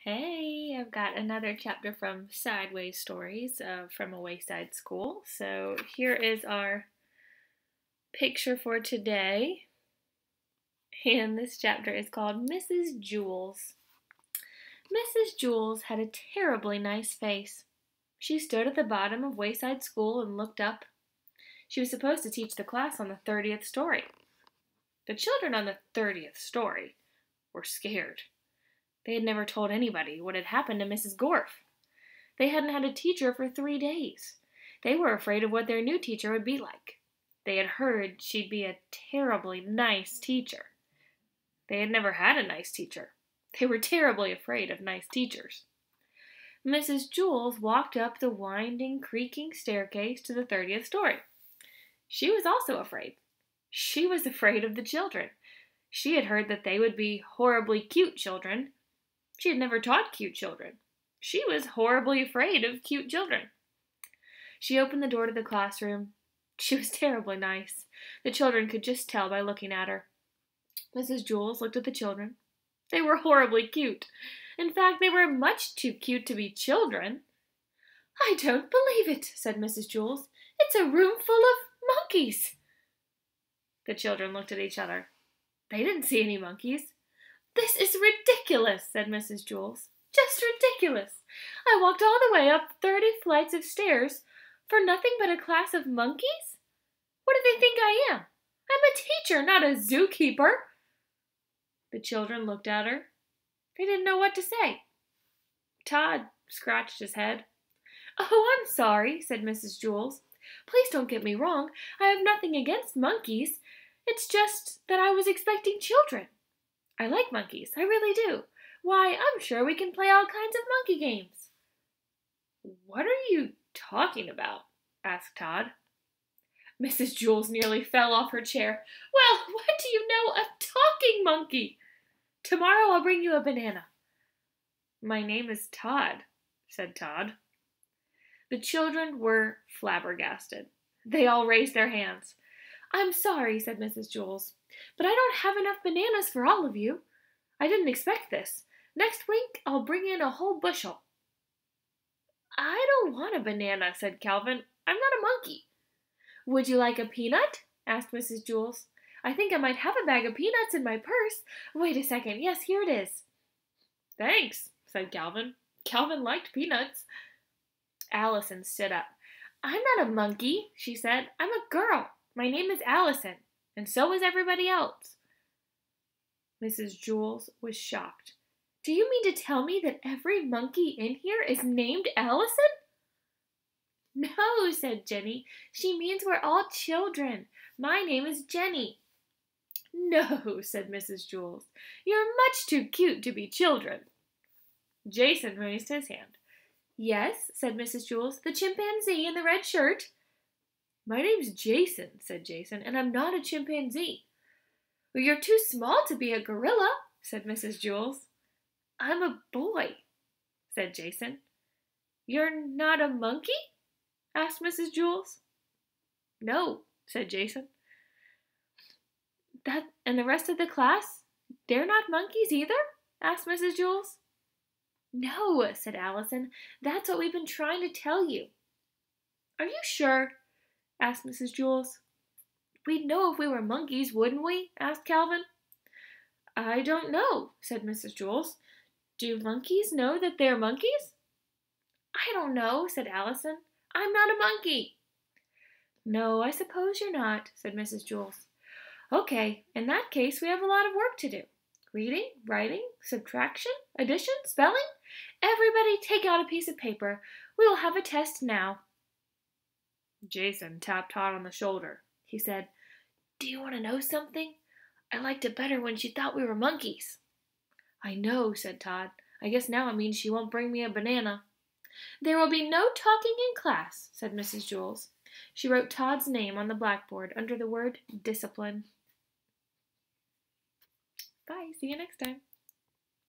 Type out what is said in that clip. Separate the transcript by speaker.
Speaker 1: Hey, I've got another chapter from Sideways Stories from a Wayside School. So here is our picture for today. And this chapter is called Mrs. Jewls. Mrs. Jewls had a terribly nice face. She stood at the bottom of Wayside School and looked up. She was supposed to teach the class on the 30th story. The children on the 30th story were scared. They had never told anybody what had happened to Mrs. Gorf. They hadn't had a teacher for 3 days. They were afraid of what their new teacher would be like. They had heard she'd be a terribly nice teacher. They had never had a nice teacher. They were terribly afraid of nice teachers. Mrs. Jewls walked up the winding, creaking staircase to the 30th story. She was also afraid. She was afraid of the children. She had heard that they would be horribly cute children. She had never taught cute children. She was horribly afraid of cute children. She opened the door to the classroom. She was terribly nice. The children could just tell by looking at her. Mrs. Jewls looked at the children. They were horribly cute. In fact, they were much too cute to be children. "I don't believe it," said Mrs. Jewls. "It's a room full of monkeys." The children looked at each other. They didn't see any monkeys. "This is ridiculous," said Mrs. Jewls. "Just ridiculous. I walked all the way up 30 flights of stairs for nothing but a class of monkeys? What do they think I am? I'm a teacher, not a zookeeper." The children looked at her. They didn't know what to say. Todd scratched his head. "Oh, I'm sorry," said Mrs. Jewls. "Please don't get me wrong. I have nothing against monkeys. It's just that I was expecting children. I like monkeys, I really do. Why, I'm sure we can play all kinds of monkey games." "What are you talking about?" asked Todd. Mrs. Jewls nearly fell off her chair. "Well, what do you know of talking monkey? Tomorrow I'll bring you a banana." "My name is Todd," said Todd. The children were flabbergasted. They all raised their hands. "I'm sorry," said Mrs. Jewls, "but I don't have enough bananas for all of you. I didn't expect this. Next week I'll bring in a whole bushel." "I don't want a banana," said Calvin. "I'm not a monkey." "Would you like a peanut?" asked Mrs. Jewls. "I think I might have a bag of peanuts in my purse. Wait a second. Yes, here it is." "Thanks," said Calvin. Calvin liked peanuts. Allison stood up. "I'm not a monkey," she said. "I'm a girl. My name is Allison, and so is everybody else." Mrs. Jewls was shocked. "Do you mean to tell me that every monkey in here is named Allison?" "No," said Jenny. "She means we're all children. My name is Jenny." "No," said Mrs. Jewls. "You're much too cute to be children." Jason raised his hand. "Yes," said Mrs. Jewls, "the chimpanzee in the red shirt." "My name's Jason," said Jason, "and I'm not a chimpanzee." "Well, you're too small to be a gorilla," said Mrs. Jewls. "I'm a boy," said Jason. "You're not a monkey?" asked Mrs. Jewls. "No," said Jason. And the rest of the class, they're not monkeys either?" asked Mrs. Jewls. "No," said Allison. "That's what we've been trying to tell you." "Are you sure?" asked Mrs. Jewls. "We'd know if we were monkeys, wouldn't we?" asked Calvin. "I don't know," said Mrs. Jewls. "Do monkeys know that they're monkeys?" "I don't know," said Allison. "I'm not a monkey." "No, I suppose you're not," said Mrs. Jewls. "Okay, in that case we have a lot of work to do. Reading, writing, subtraction, addition, spelling. Everybody take out a piece of paper. We will have a test now." Jason tapped Todd on the shoulder. He said, "Do you want to know something? I liked it better when she thought we were monkeys." "I know," said Todd. "I guess now it means she won't bring me a banana." "There will be no talking in class," said Mrs. Jewls. She wrote Todd's name on the blackboard under the word discipline. Bye. See you next time.